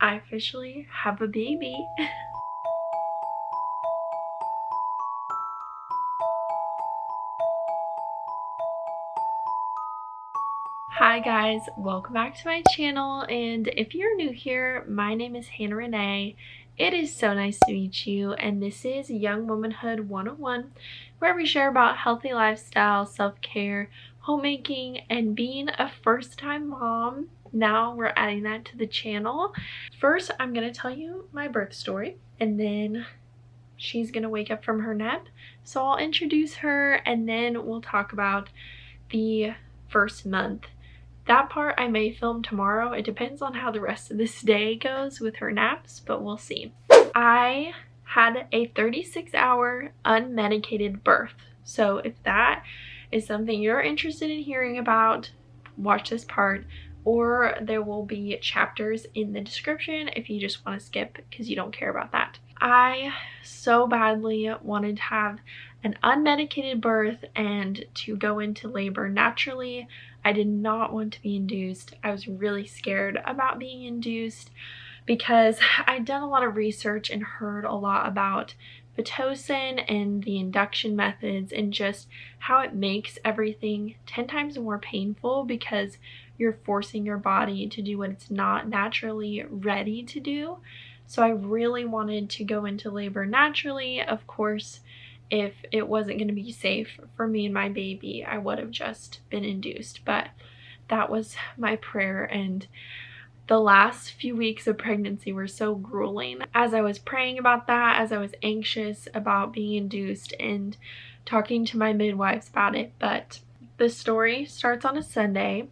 I officially have a baby. Hi guys, welcome back to my channel, and if you're new here, my name is Hannah Renee. It is so nice to meet you, and this is Young Womanhood 101, where we share about healthy lifestyle, self-care, homemaking, and being a first-time mom. Now we're adding that to the channel. First, I'm going to tell you my birth story, and then she's going to wake up from her nap. So I'll introduce her, and then we'll talk about the first month. That part I may film tomorrow. It depends on how the rest of this day goes with her naps, but we'll see. I had a 36-hour unmedicated birth. So if that is something you're interested in hearing about, watch this part, or there will be chapters in the description if you just want to skip because you don't care about that. I so badly wanted to have an unmedicated birth and to go into labor naturally. I did not want to be induced. I was really scared about being induced because I'd done a lot of research and heard a lot about Pitocin and the induction methods and just how it makes everything 10 times more painful because you're forcing your body to do what it's not naturally ready to do. So I really wanted to go into labor naturally. Of course, if it wasn't going to be safe for me and my baby, I would have just been induced. But that was my prayer, and the last few weeks of pregnancy were so grueling. As I was praying about that, as I was anxious about being induced and talking to my midwives about it. But the story starts on a Sunday.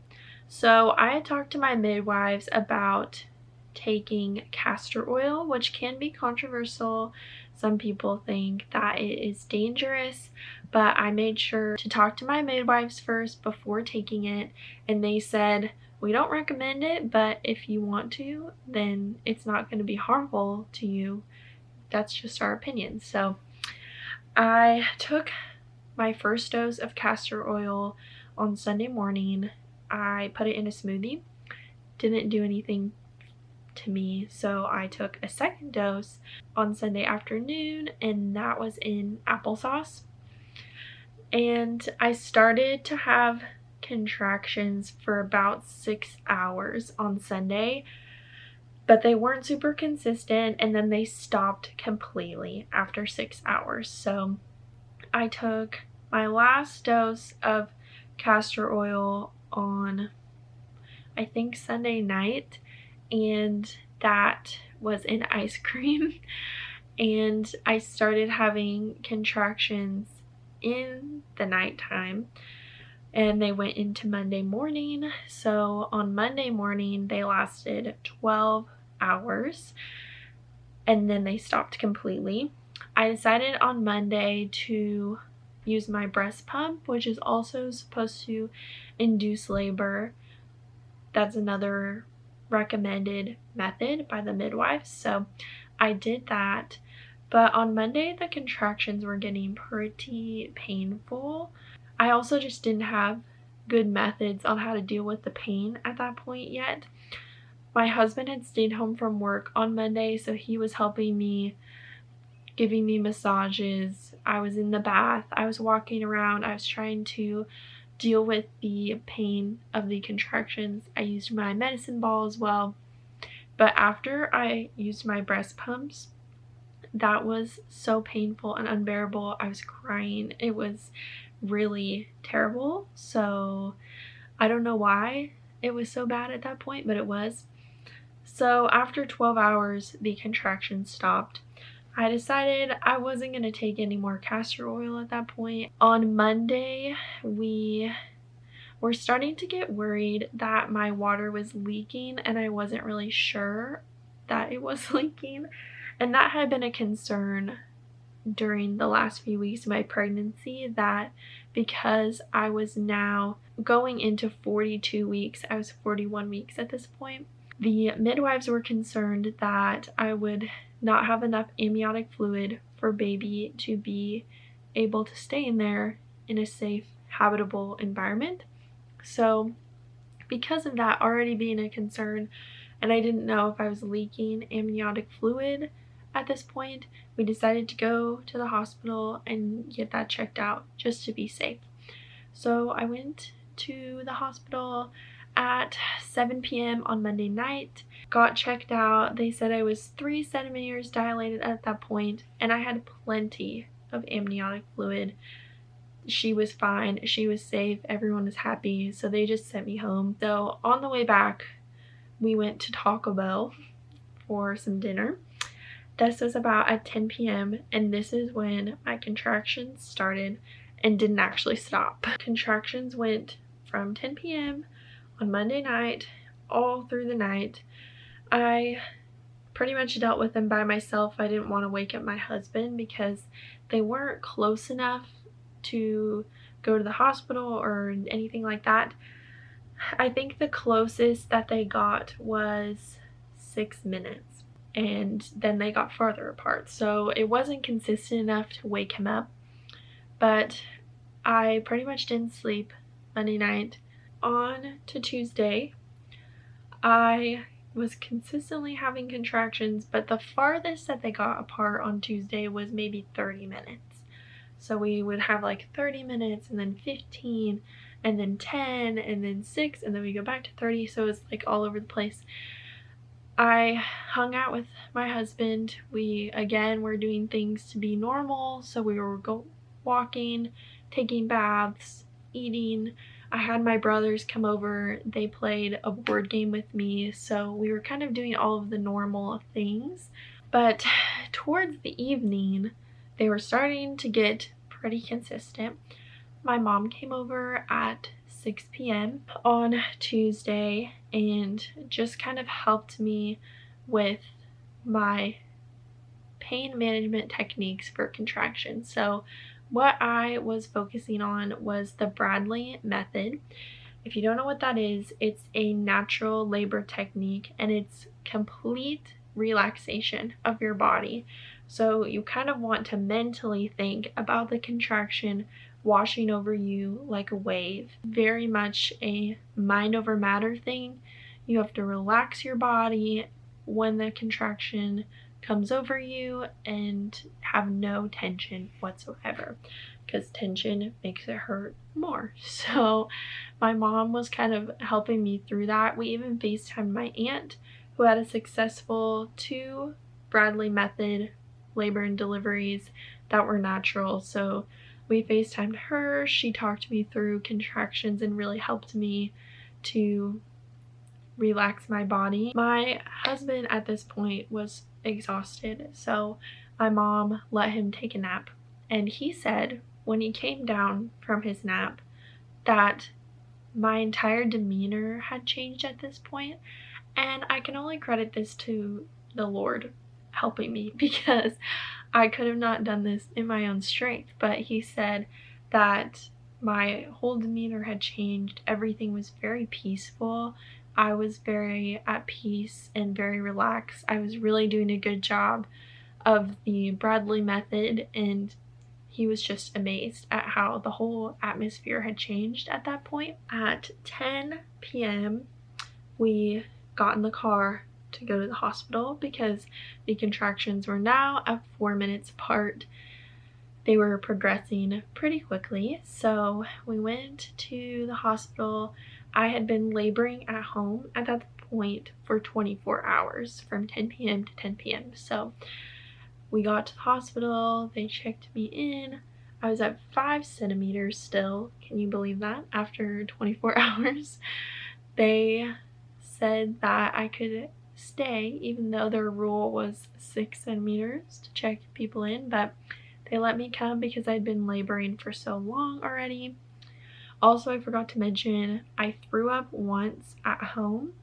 So I had talked to my midwives about taking castor oil, which can be controversial. Some people think that it is dangerous, but I made sure to talk to my midwives first before taking it, and they said, we don't recommend it, but if you want to, then it's not going to be harmful to you. That's just our opinion. So I took my first dose of castor oil on Sunday morning. I put it in a smoothie. Didn't do anything to me, so I took a second dose on Sunday afternoon, and that was in applesauce. And I started to have contractions for about 6 hours on Sunday, but they weren't super consistent, and then they stopped completely after 6 hours. So I took my last dose of castor oil on, I think, Sunday night, and that was in ice cream. And I started having contractions in the nighttime, and they went into Monday morning. So on Monday morning they lasted 12 hours, and then they stopped completely. I decided on Monday to use my breast pump, which is also supposed to induce labor. That's another recommended method by the midwife, so I did that. But on Monday the contractions were getting pretty painful. I also just didn't have good methods on how to deal with the pain at that point yet. My husband had stayed home from work on Monday, so he was helping me, giving me massages. I was in the bath, I was walking around, I was trying to deal with the pain of the contractions. I used my medicine ball as well. But after I used my breast pumps, that was so painful and unbearable. I was crying. It was really terrible. So I don't know why it was so bad at that point, but it was. So after 12 hours, the contractions stopped. I decided I wasn't going to take any more castor oil at that point. On Monday, we were starting to get worried that my water was leaking, and I wasn't really sure that it was leaking. And that had been a concern during the last few weeks of my pregnancy, that because I was now going into 42 weeks, I was 41 weeks at this point, the midwives were concerned that I would not have enough amniotic fluid for baby to be able to stay in there in a safe, habitable environment. So because of that already being a concern, and I didn't know if I was leaking amniotic fluid at this point. We decided to go to the hospital and get that checked out just to be safe. So I went to the hospital at 7 p.m. on Monday night, got checked out. They said I was 3 centimeters dilated at that point, and I had plenty of amniotic fluid. She was fine, she was safe, everyone was happy, so they just sent me home. So on the way back, we went to Taco Bell for some dinner. This was about at 10 p.m. and this is when my contractions started and didn't actually stop. Contractions went from 10 p.m. on Monday night all through the night. I pretty much dealt with them by myself. I didn't want to wake up my husband because they weren't close enough to go to the hospital or anything like that. I think the closest that they got was 6 minutes, and then they got farther apart, so it wasn't consistent enough to wake him up. But I pretty much didn't sleep Monday night. On to Tuesday, I was consistently having contractions, but the farthest that they got apart on Tuesday was maybe 30 minutes. So we would have like 30 minutes and then 15 and then 10 and then 6 and then we go back to 30. So it's like all over the place. I hung out with my husband. We again were doing things to be normal. So we were walking, taking baths, eating. I had my brothers come over. They played a board game with me. So we were kind of doing all of the normal things. But towards the evening, they were starting to get pretty consistent. My mom came over at 6 p.m. on Tuesday and just kind of helped me with my pain management techniques for contractions. So what I was focusing on was the Bradley method. If you don't know what that is, it's a natural labor technique and it's complete relaxation of your body. So you kind of want to mentally think about the contraction washing over you like a wave. Very much a mind over matter thing. You have to relax your body when the contraction comes over you and have no tension whatsoever, because tension makes it hurt more. So my mom was kind of helping me through that. We even FaceTimed my aunt, who had a successful 2 Bradley method labor and deliveries that were natural. So we FaceTimed her. She talked me through contractions and really helped me to relax my body. My husband at this point was exhausted, so my mom let him take a nap, and he said when he came down from his nap that my entire demeanor had changed at this point, and I can only credit this to the Lord helping me, because I could have not done this in my own strength. But he said that my whole demeanor had changed. Everything was very peaceful. I was very at peace and very relaxed. I was really doing a good job of the Bradley method, and he was just amazed at how the whole atmosphere had changed at that point. At 10 p.m. we got in the car to go to the hospital because the contractions were now at 4 minutes apart. They were progressing pretty quickly, so we went to the hospital. I had been laboring at home at that point for 24 hours from 10 p.m. to 10 p.m. So we got to the hospital, they checked me in. I was at 5 centimeters still. Can you believe that? After 24 hours. They said that I could stay, even though their rule was 6 centimeters to check people in, but they let me come because I'd been laboring for so long already. Also, I forgot to mention, I threw up once at home,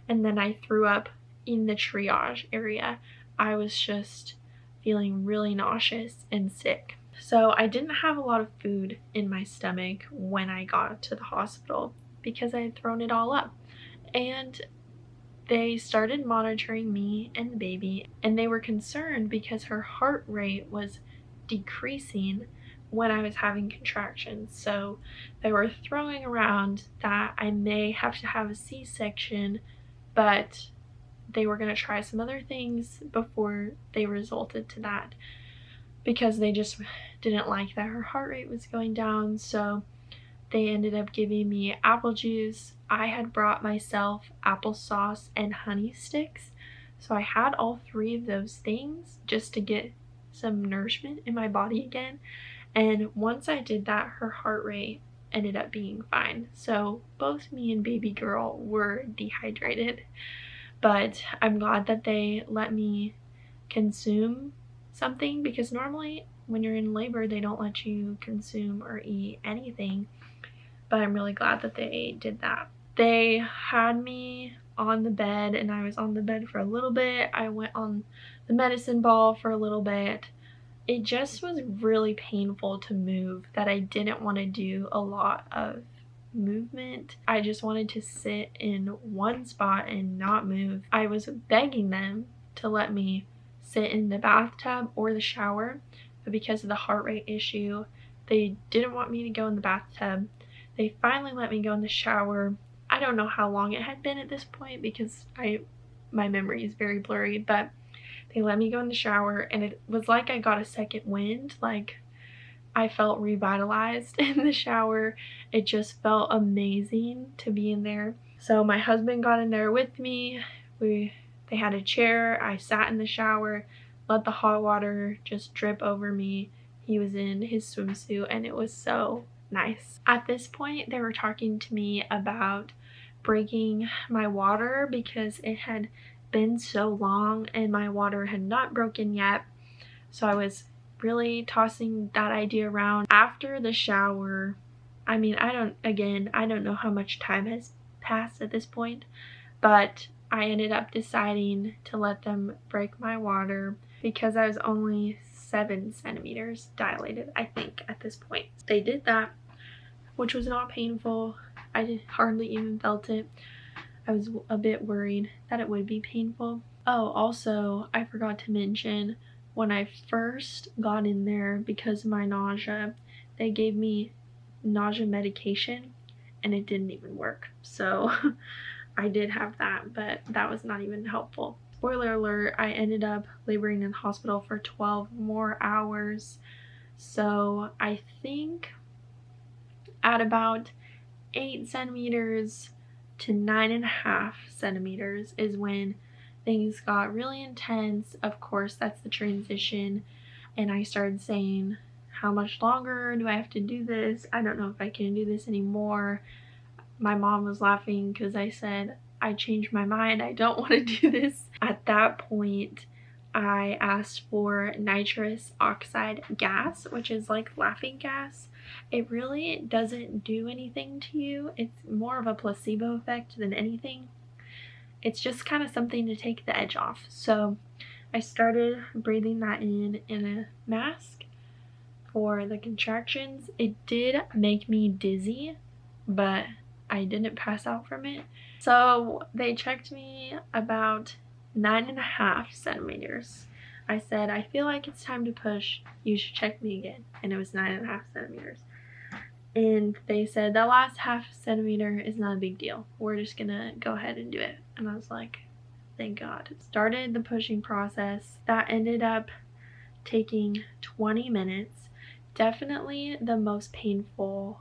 and then I threw up in the triage area. I was just feeling really nauseous and sick. So I didn't have a lot of food in my stomach when I got to the hospital because I had thrown it all up. And they started monitoring me and the baby, and they were concerned because her heart rate was decreasing when I was having contractions. So they were throwing around that I may have to have a C-section, but they were going to try some other things before they resulted to that, because they just didn't like that her heart rate was going down. So they ended up giving me apple juice. I had brought myself applesauce and honey sticks, so I had all three of those things just to get some nourishment in my body again. And once I did that, her heart rate ended up being fine. So both me and baby girl were dehydrated, but I'm glad that they let me consume something, because normally when you're in labor they don't let you consume or eat anything, but I'm really glad that they did that. They had me on the bed, and I was on the bed for a little bit. I went on the medicine ball for a little bit. It just was really painful to move, that I didn't want to do a lot of movement. I just wanted to sit in one spot and not move. I was begging them to let me sit in the bathtub or the shower, but because of the heart rate issue, they didn't want me to go in the bathtub. They finally let me go in the shower. I don't know how long it had been at this point, because my memory is very blurry, but they let me go in the shower, and it was like I got a second wind. Like, I felt revitalized in the shower. It just felt amazing to be in there. So my husband got in there with me. They had a chair. I sat in the shower, let the hot water just drip over me. He was in his swimsuit, and it was so nice. At this point, they were talking to me about breaking my water, because it had been so long and my water had not broken yet. So I was really tossing that idea around. After the shower, I mean, I don't know how much time has passed at this point, but I ended up deciding to let them break my water, because I was only 7 centimeters dilated, I think, at this point. They did that, which was not painful. I hardly even felt it. I was a bit worried that it would be painful. Oh, also, I forgot to mention, when I first got in there, because of my nausea, they gave me nausea medication, and it didn't even work. So I did have that, but that was not even helpful. Spoiler alert, I ended up laboring in the hospital for 12 more hours. So I think at about 8 centimeters to 9.5 centimeters is when things got really intense. Of course, that's the transition, and I started saying, how much longer do I have to do this? I don't know if I can do this anymore. My mom was laughing because I said, I changed my mind, I don't want to do this. At that point, I asked for nitrous oxide gas, which is like laughing gas. It really doesn't do anything to you. It's more of a placebo effect than anything. It's just kind of something to take the edge off. So I started breathing that in a mask for the contractions. It did make me dizzy, but I didn't pass out from it. So they checked me about 9.5 centimeters. I said, I feel like it's time to push. You should check me again. And it was 9.5 centimeters. And they said, that last half centimeter is not a big deal. We're just gonna go ahead and do it. And I was like, thank God. Started the pushing process. That ended up taking 20 minutes. Definitely the most painful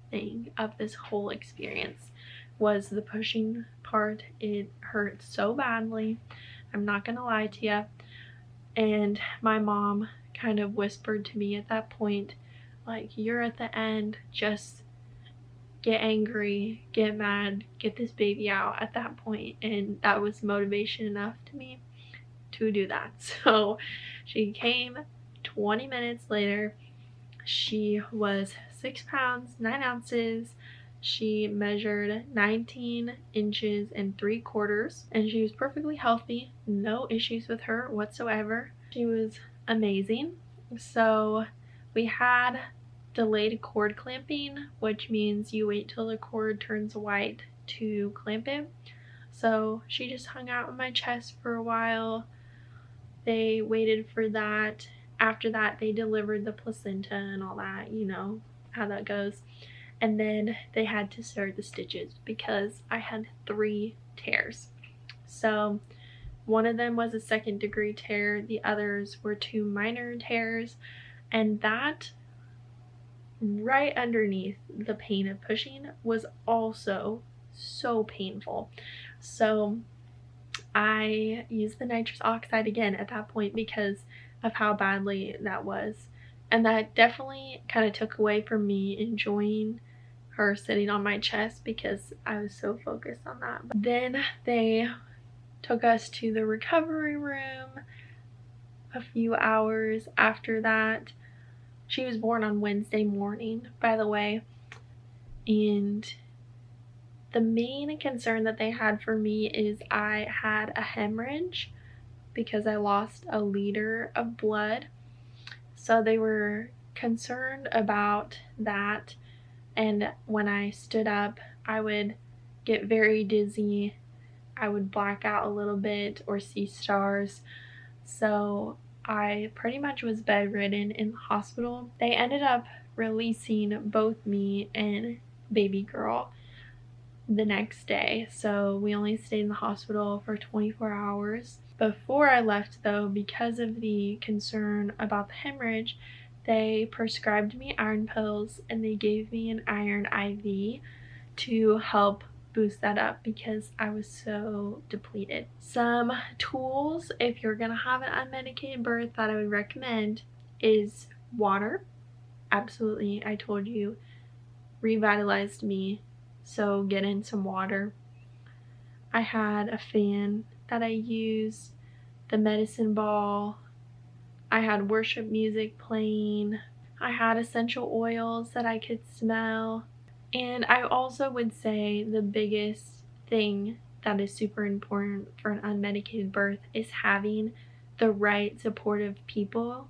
thing of this whole experience was the pushing part. It hurt so badly. I'm not gonna lie to you. And my mom kind of whispered to me at that point, like, you're at the end, just get angry, get mad, get this baby out at that point. And that was motivation enough to me to do that. So she came 20 minutes later. She was 6 pounds 9 ounces. She measured 19 inches and 3/4, and she was perfectly healthy. No issues with her whatsoever. She was amazing. So we had delayed cord clamping, which means you wait till the cord turns white to clamp it. So she just hung out on my chest for a while. They waited for that. After that, they delivered the placenta and all that, you know how that goes. And then they had to start the stitches because I had 3 tears. So one of them was a 2nd-degree tear, the others were 2 minor tears, and that right underneath the pain of pushing was also so painful. So I used the nitrous oxide again at that point because of how badly that was. And that definitely kind of took away from me enjoying her sitting on my chest because I was so focused on that. But then they took us to the recovery room a few hours after that. She was born on Wednesday morning, by the way. And the main concern that they had for me is I had a hemorrhage because I lost a liter of blood. So they were concerned about that. And when I stood up, I would get very dizzy. I would black out a little bit or see stars. So I pretty much was bedridden in the hospital. They ended up releasing both me and baby girl the next day. So we only stayed in the hospital for 24 hours. Before I left though, because of the concern about the hemorrhage, they prescribed me iron pills and they gave me an iron IV to help boost that up because I was so depleted. Some tools if you're gonna have an unmedicated birth that I would recommend is water. Absolutely, I told you, revitalized me, so get in some water. I had a fan that I used, the medicine ball, I had worship music playing, I had essential oils that I could smell. And I also would say the biggest thing that is super important for an unmedicated birth is having the right supportive people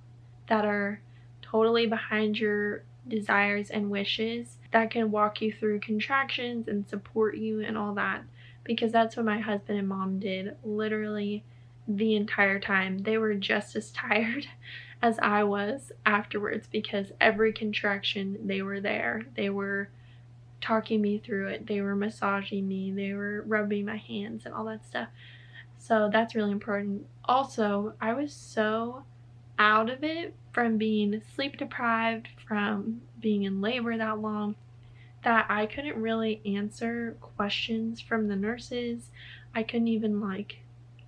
that are totally behind your desires and wishes, that can walk you through contractions and support you and all that, because that's what my husband and mom did literally the entire time. They were just as tired as I was afterwards because every contraction they were there. They were talking me through it, they were massaging me, they were rubbing my hands and all that stuff. So that's really important. Also, I was so out of it from being sleep deprived, from being in labor that long, that I couldn't really answer questions from the nurses. I couldn't even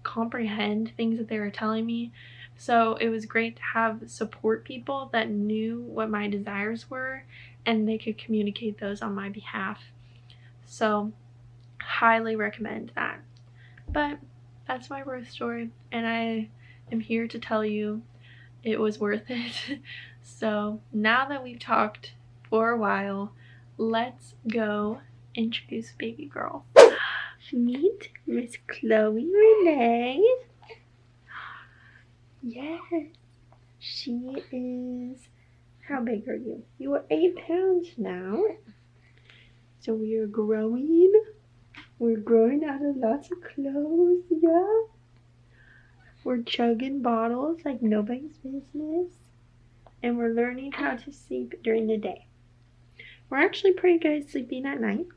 comprehend things that they were telling me. So it was great to have support people that knew what my desires were and they could communicate those on my behalf. So highly recommend that. But that's my birth story and I am here to tell you it was worth it. So now that we've talked for a while, let's go introduce baby girl. Meet Miss Chloe Renee. Yes, she is, how big are you? You are 8 pounds now. So we are growing. We're growing out of lots of clothes, yeah. We're chugging bottles like nobody's business. And we're learning how to sleep during the day. We're actually pretty good at sleeping at night.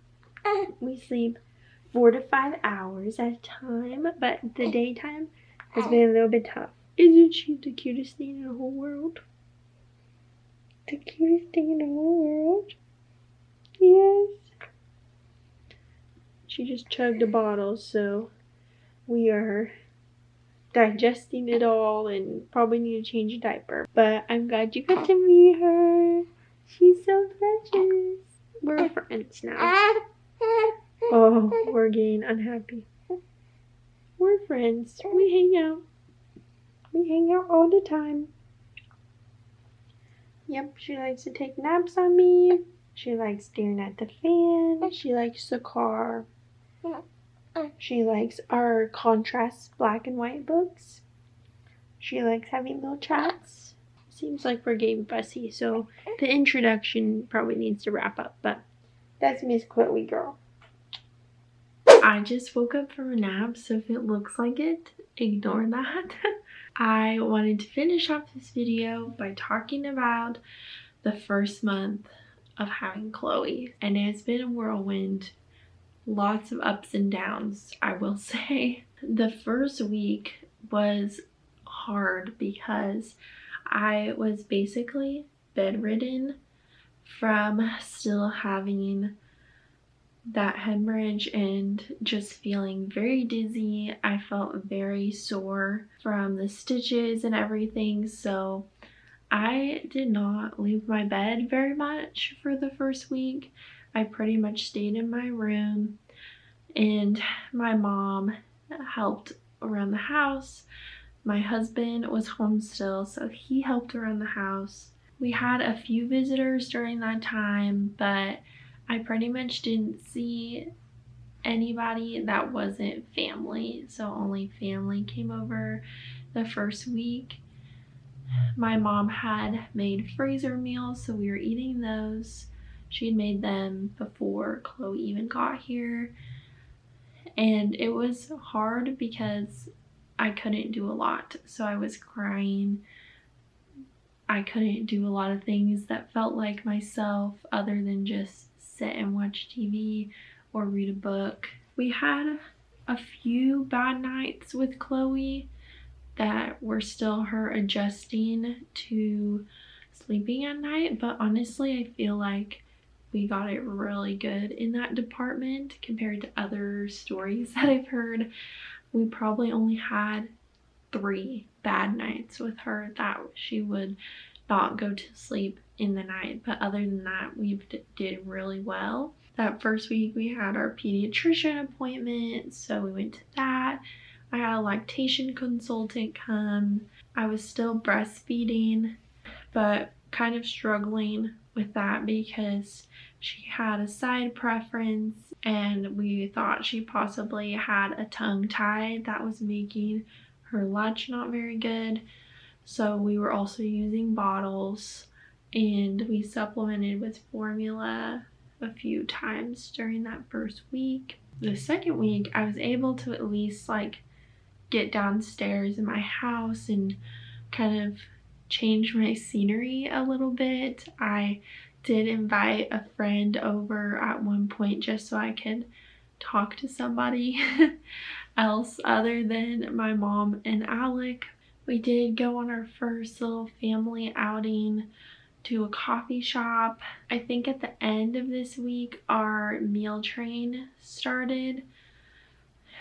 We sleep 4 to 5 hours at a time, but the daytime has been a little bit tough. Isn't she the cutest thing in the whole world? The cutest thing in the whole world? Yes. She just chugged a bottle, so we are digesting it all and probably need to change a diaper. But I'm glad you got to meet her. She's so precious. We're friends now. Oh, we're getting unhappy. We're friends. We hang out. We hang out all the time. Yep, she likes to take naps on me. She likes staring at the fan. She likes the car. She likes our contrast black and white books. She likes having little chats. Seems like we're getting fussy, so the introduction probably needs to wrap up, but that's Miss Chloe girl. I just woke up from a nap, so if it looks like it, ignore that. I wanted to finish off this video by talking about the first month of having Chloe, and it's been a whirlwind. Lots of ups and downs, I will say. The first week was hard because I was basically bedridden from still having that hemorrhage and just feeling very dizzy. I felt very sore from the stitches and everything, so I did not leave my bed very much for the first week. I pretty much stayed in my room, and my mom helped around the house. My husband was home still, so he helped around the house. We had a few visitors during that time, but I pretty much didn't see anybody that wasn't family, so only family came over the first week. My mom had made freezer meals, so we were eating those. She had made them before Chloe even got here, and it was hard because I couldn't do a lot, so I was crying. I couldn't do a lot of things that felt like myself other than just sit and watch TV or read a book. We had a few bad nights with Chloe that were still her adjusting to sleeping at night, but honestly, I feel like we got it really good in that department compared to other stories that I've heard. We probably only had 3 bad nights with her that she would not go to sleep in the night, but other than that, we did really well. That first week we had our pediatrician appointment, so we went to that. I had a lactation consultant come. I was still breastfeeding, but kind of struggling with that because she had a side preference and we thought she possibly had a tongue tie that was making her latch not very good. So we were also using bottles, and we supplemented with formula a few times during that first week. The second week, I was able to at least get downstairs in my house and kind of change my scenery a little bit. I did invite a friend over at one point just so I could talk to somebody else other than my mom and Alec. We did go on our first little family outing to a coffee shop. I think at the end of this week our meal train started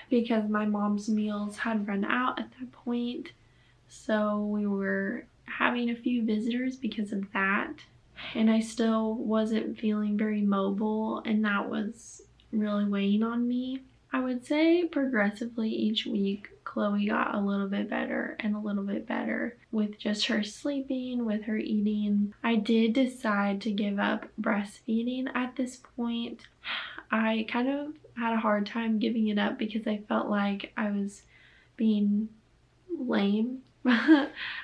because my mom's meals had run out at that point, so we were having a few visitors because of that, and I still wasn't feeling very mobile, and that was really weighing on me. I would say progressively each week Chloe got a little bit better and a little bit better with just her sleeping, with her eating. I did decide to give up breastfeeding at this point. I kind of had a hard time giving it up because I felt like I was being lame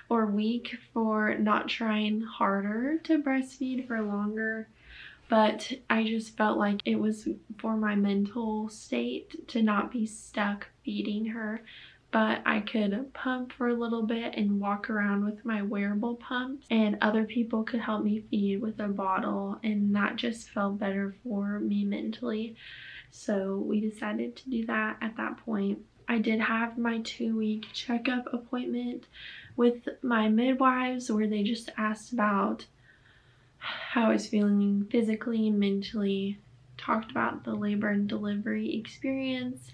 or weak for not trying harder to breastfeed for longer. But I just felt like it was for my mental state to not be stuck feeding her. But I could pump for a little bit and walk around with my wearable pumps, and other people could help me feed with a bottle, and that just felt better for me mentally. So we decided to do that at that point. I did have my 2-week checkup appointment with my midwives where they just asked about how I was feeling physically and mentally, talked about the labor and delivery experience,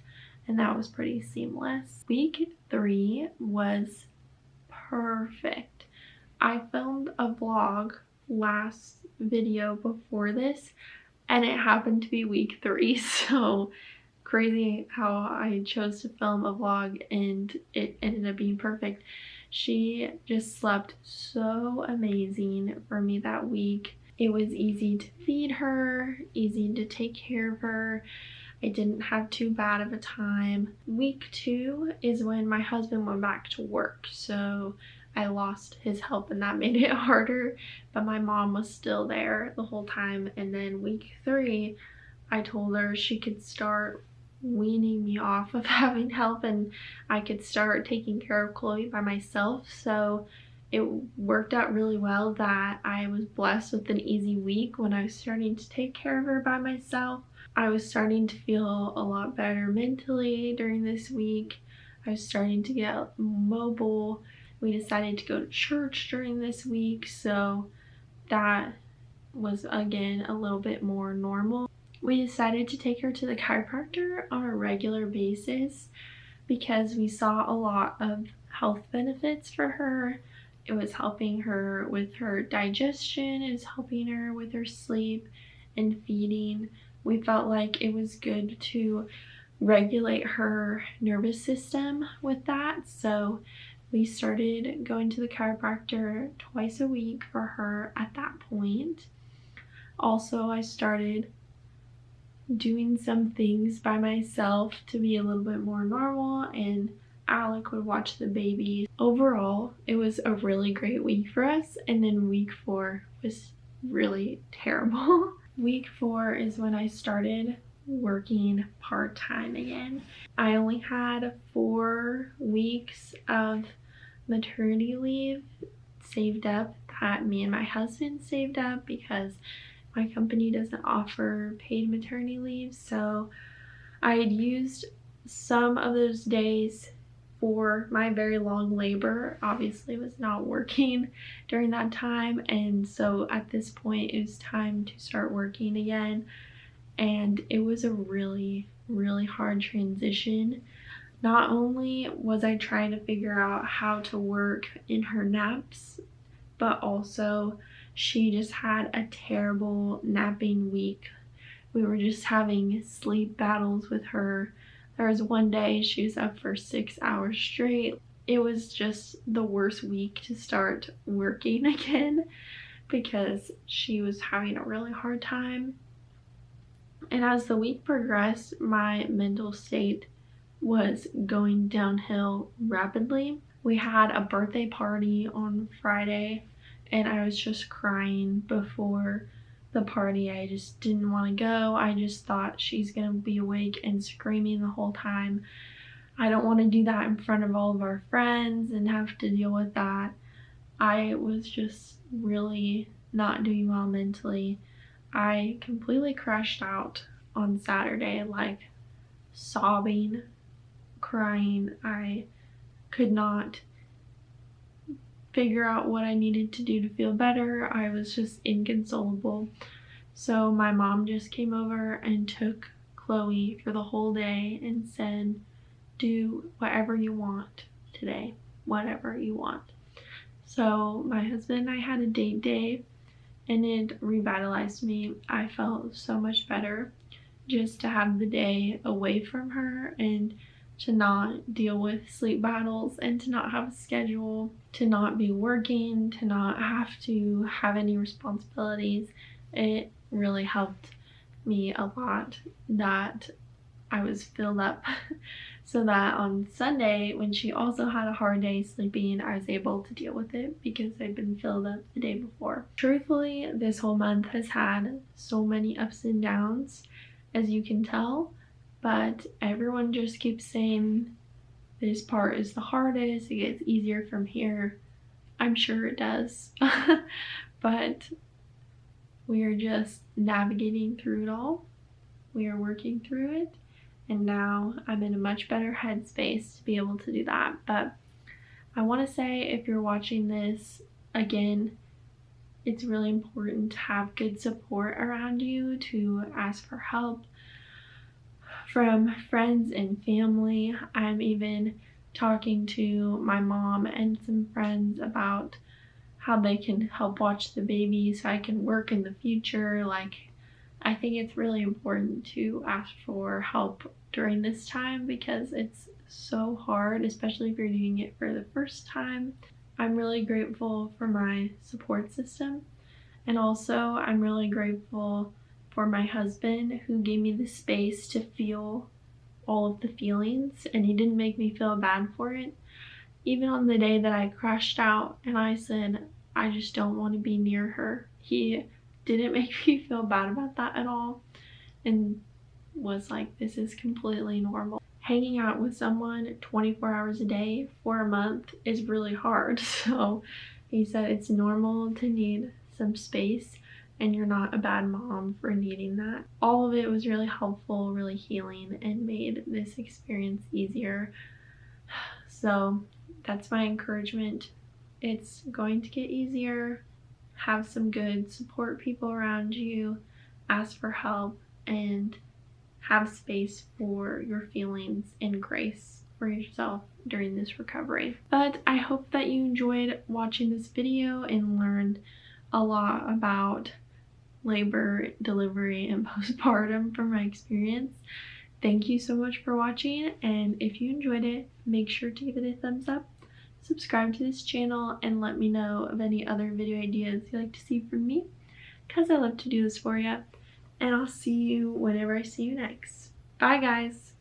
and that was pretty seamless. Week 3 was perfect. I filmed a vlog last video before this, and it happened to be week 3, so crazy how I chose to film a vlog and it ended up being perfect. She just slept so amazing for me that week. It was easy to feed her, easy to take care of her. I didn't have too bad of a time. Week 2 is when my husband went back to work, so I lost his help and that made it harder, but my mom was still there the whole time. And then week 3, I told her she could start weaning me off of having help and I could start taking care of Chloe by myself. So it worked out really well that I was blessed with an easy week when I was starting to take care of her by myself. I was starting to feel a lot better mentally during this week. I was starting to get mobile. We decided to go to church during this week, so that was again a little bit more normal. We decided to take her to the chiropractor on a regular basis because we saw a lot of health benefits for her. It was helping her with her digestion, it was helping her with her sleep and feeding. We felt like it was good to regulate her nervous system with that, so we started going to the chiropractor twice a week for her at that point. Also, I started doing some things by myself to be a little bit more normal, and Alec would watch the baby. Overall, it was a really great week for us, and then week 4 was really terrible. Week 4 is when I started working part-time again. I only had 4 weeks of maternity leave saved up that me and my husband saved up because my company doesn't offer paid maternity leave, so I had used some of those days for my very long labor. Obviously was not working during that time, and so at this point it was time to start working again, and it was a really hard transition. Not only was I trying to figure out how to work in her naps, but also she just had a terrible napping week. We were just having sleep battles with her. There was one day she was up for 6 hours straight. It was just the worst week to start working again because she was having a really hard time. And as the week progressed, my mental state was going downhill rapidly. We had a birthday party on Friday, and I was just crying before the party. I just didn't want to go. I just thought she's gonna be awake and screaming the whole time. I don't want to do that in front of all of our friends and have to deal with that. I was just really not doing well mentally. I completely crashed out on Saturday, like sobbing, crying. I could not figure out what I needed to do to feel better. I was just inconsolable. So my mom just came over and took Chloe for the whole day and said, do whatever you want today, whatever you want. So my husband and I had a date day, and it revitalized me. I felt so much better just to have the day away from her and to not deal with sleep battles and to not have a schedule, to not be working, to not have to have any responsibilities. It really helped me a lot that I was filled up so that on Sunday, when she also had a hard day sleeping, I was able to deal with it because I'd been filled up the day before. Truthfully, this whole month has had so many ups and downs, as you can tell, but everyone just keeps saying this part is the hardest, it gets easier from here. I'm sure it does, but we are just navigating through it all. We are working through it, and now I'm in a much better headspace to be able to do that. But I want to say, if you're watching this, again, it's really important to have good support around you, to ask for help from friends and family. I'm even talking to my mom and some friends about how they can help watch the baby so I can work in the future. Like, I think it's really important to ask for help during this time because it's so hard, especially if you're doing it for the first time. I'm really grateful for my support system, and also I'm really grateful for my husband, who gave me the space to feel all of the feelings, and he didn't make me feel bad for it. Even on the day that I crashed out and I said, I just don't want to be near her, he didn't make me feel bad about that at all and was like, this is completely normal. Hanging out with someone 24 hours a day for a month is really hard. So he said it's normal to need some space, and you're not a bad mom for needing that. All of it was really helpful, really healing, and made this experience easier. So that's my encouragement. It's going to get easier. Have some good support people around you, ask for help, and have space for your feelings and grace for yourself during this recovery. But I hope that you enjoyed watching this video and learned a lot about labor, delivery, and postpartum from my experience. Thank you so much for watching, and if you enjoyed it, make sure to give it a thumbs up, subscribe to this channel, and let me know of any other video ideas you'd like to see from me, because I love to do this for you. And I'll see you whenever I see you next. Bye guys!